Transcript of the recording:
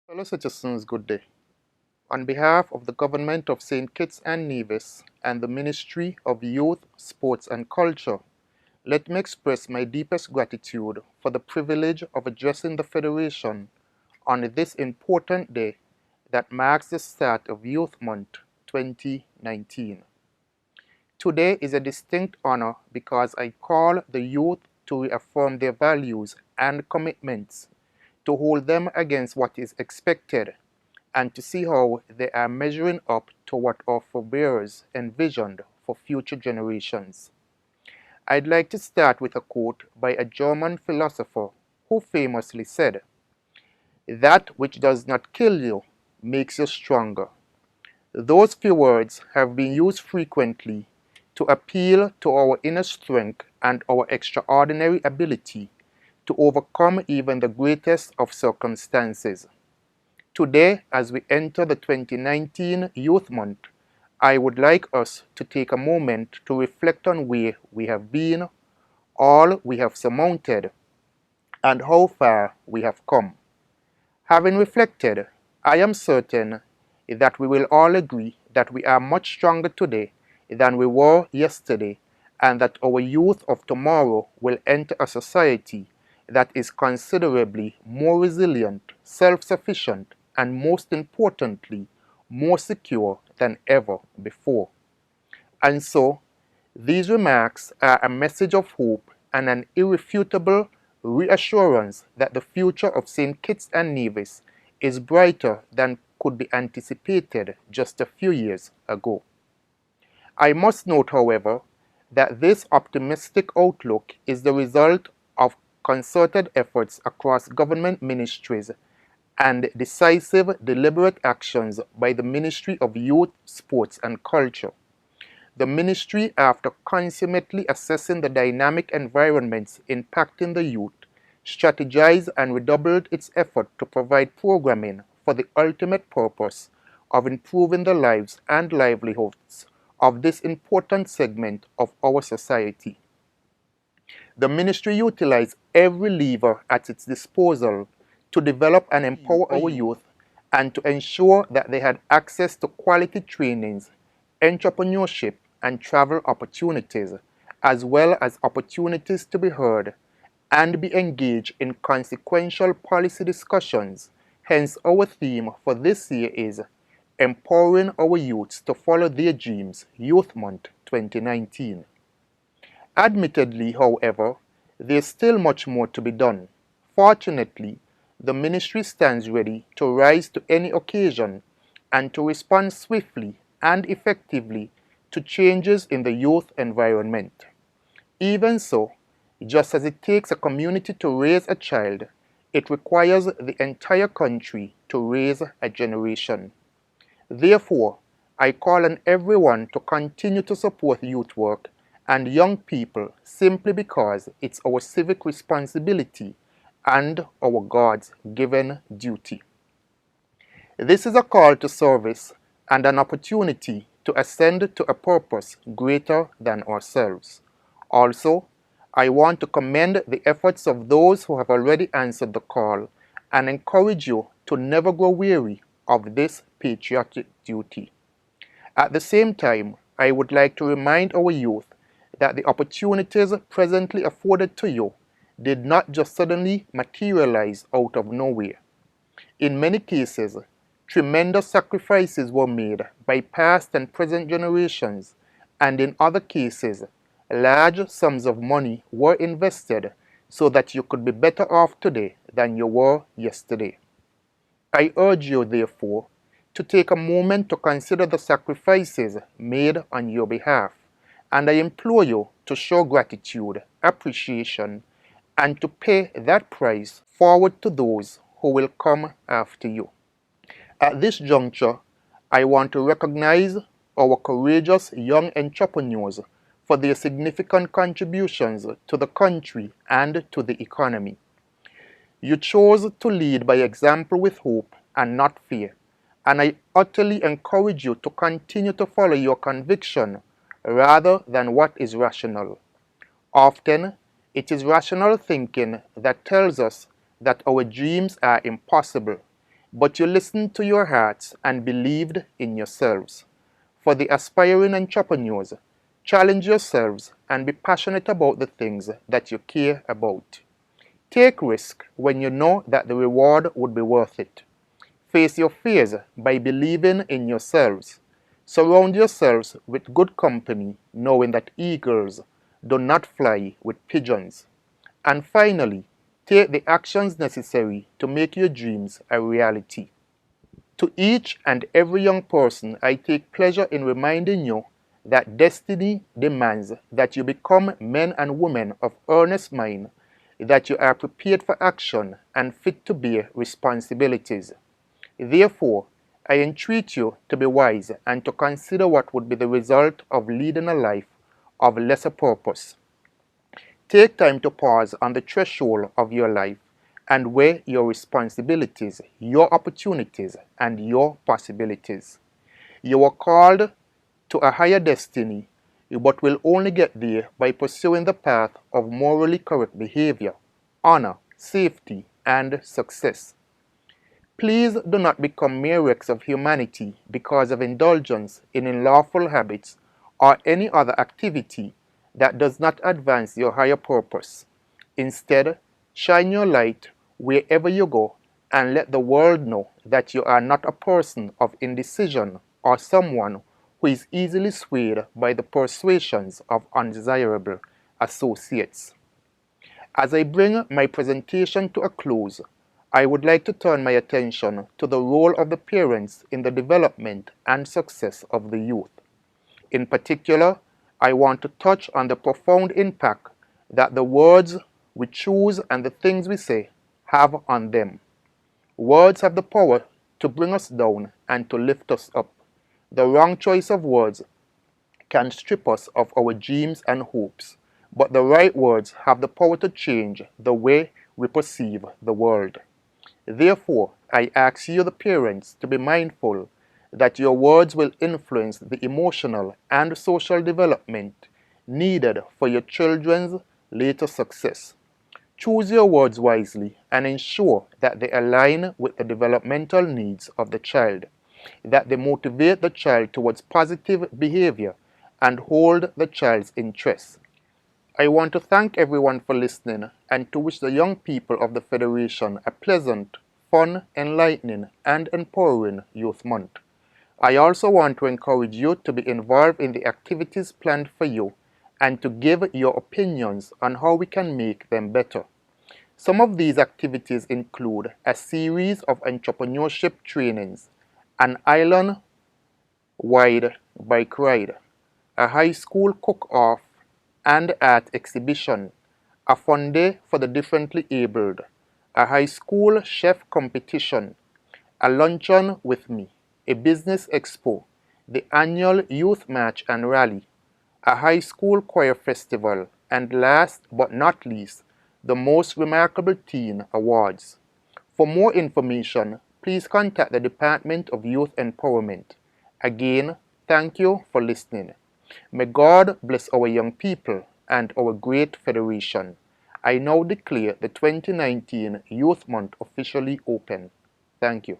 Fellow citizens, good day. On behalf of the Government of St. Kitts and Nevis and the Ministry of Youth, Sports and Culture, let me express my deepest gratitude for the privilege of addressing the Federation on this important day that marks the start of Youth Month 2019. Today is a distinct honor because I call the youth to reaffirm their values and commitments, to hold them against what is expected, and to see how they are measuring up to what our forebears envisioned for future generations. I'd like to start with a quote by a German philosopher who famously said, "That which does not kill you makes you stronger." Those few words have been used frequently to appeal to our inner strength and our extraordinary ability to overcome even the greatest of circumstances. Today, as we enter the 2019 Youth Month, I would like us to take a moment to reflect on where we have been, all we have surmounted, and how far we have come. Having reflected, I am certain that we will all agree that we are much stronger today than we were yesterday, and that our youth of tomorrow will enter a society that is considerably more resilient, self-sufficient, and most importantly, more secure than ever before. And so, these remarks are a message of hope and an irrefutable reassurance that the future of St. Kitts and Nevis is brighter than could be anticipated just a few years ago. I must note, however, that this optimistic outlook is the result of concerted efforts across government ministries and decisive, deliberate actions by the Ministry of Youth, Sports and Culture. The ministry, after consummately assessing the dynamic environments impacting the youth, strategized and redoubled its effort to provide programming for the ultimate purpose of improving the lives and livelihoods of this important segment of our society. The ministry utilized every lever at its disposal to develop and empower our youth and to ensure that they had access to quality trainings, entrepreneurship, and travel opportunities, as well as opportunities to be heard and be engaged in consequential policy discussions. Hence, our theme for this year is Empowering Our Youths to Follow Their Dreams, Youth Month 2019. Admittedly, however, there is still much more to be done. Fortunately, the ministry stands ready to rise to any occasion and to respond swiftly and effectively to changes in the youth environment. Even so, just as it takes a community to raise a child, it requires the entire country to raise a generation. Therefore, I call on everyone to continue to support youth work and young people simply because it's our civic responsibility and our God's given duty. This is a call to service and an opportunity to ascend to a purpose greater than ourselves. Also, I want to commend the efforts of those who have already answered the call and encourage you to never grow weary of this patriotic duty. At the same time, I would like to remind our youth that the opportunities presently afforded to you did not just suddenly materialize out of nowhere. In many cases, tremendous sacrifices were made by past and present generations, and in other cases, large sums of money were invested so that you could be better off today than you were yesterday. I urge you, therefore, to take a moment to consider the sacrifices made on your behalf, and I implore you to show gratitude, appreciation, and to pay that price forward to those who will come after you. At this juncture, I want to recognize our courageous young entrepreneurs for their significant contributions to the country and to the economy. You chose to lead by example with hope and not fear, and I utterly encourage you to continue to follow your conviction rather than what is rational. Often, it is rational thinking that tells us that our dreams are impossible, but you listened to your hearts and believed in yourselves. For the aspiring entrepreneurs, challenge yourselves and be passionate about the things that you care about. Take risk when you know that the reward would be worth it. Face your fears by believing in yourselves. Surround yourselves with good company, knowing that eagles do not fly with pigeons. And finally, take the actions necessary to make your dreams a reality. To each and every young person, I take pleasure in reminding you that destiny demands that you become men and women of earnest mind, that you are prepared for action and fit to bear responsibilities. Therefore, I entreat you to be wise and to consider what would be the result of leading a life of lesser purpose. Take time to pause on the threshold of your life and weigh your responsibilities, your opportunities, and your possibilities. You are called to a higher destiny, but will only get there by pursuing the path of morally correct behavior, honor, safety, and success. Please do not become mere wrecks of humanity because of indulgence in unlawful habits or any other activity that does not advance your higher purpose. Instead, shine your light wherever you go and let the world know that you are not a person of indecision or someone who is easily swayed by the persuasions of undesirable associates. As I bring my presentation to a close, I would like to turn my attention to the role of the parents in the development and success of the youth. In particular, I want to touch on the profound impact that the words we choose and the things we say have on them. Words have the power to bring us down and to lift us up. The wrong choice of words can strip us of our dreams and hopes, but the right words have the power to change the way we perceive the world. Therefore, I ask you, the parents, to be mindful that your words will influence the emotional and social development needed for your children's later success. Choose your words wisely and ensure that they align with the developmental needs of the child, that they motivate the child towards positive behavior and hold the child's interests. I want to thank everyone for listening and to wish the young people of the Federation a pleasant, fun, enlightening, and empowering Youth Month. I also want to encourage you to be involved in the activities planned for you and to give your opinions on how we can make them better. Some of these activities include a series of entrepreneurship trainings, an island-wide bike ride, a high school cook-off and art exhibition, a fun day for the differently abled, a high school chef competition, a luncheon with me, a business expo, the annual youth march and rally, a high school choir festival, and last but not least, the most remarkable teen awards. For more information, please contact the Department of Youth Empowerment. Again, thank you for listening. May God bless our young people and our great federation. I now declare the 2019 Youth Month officially open. Thank you.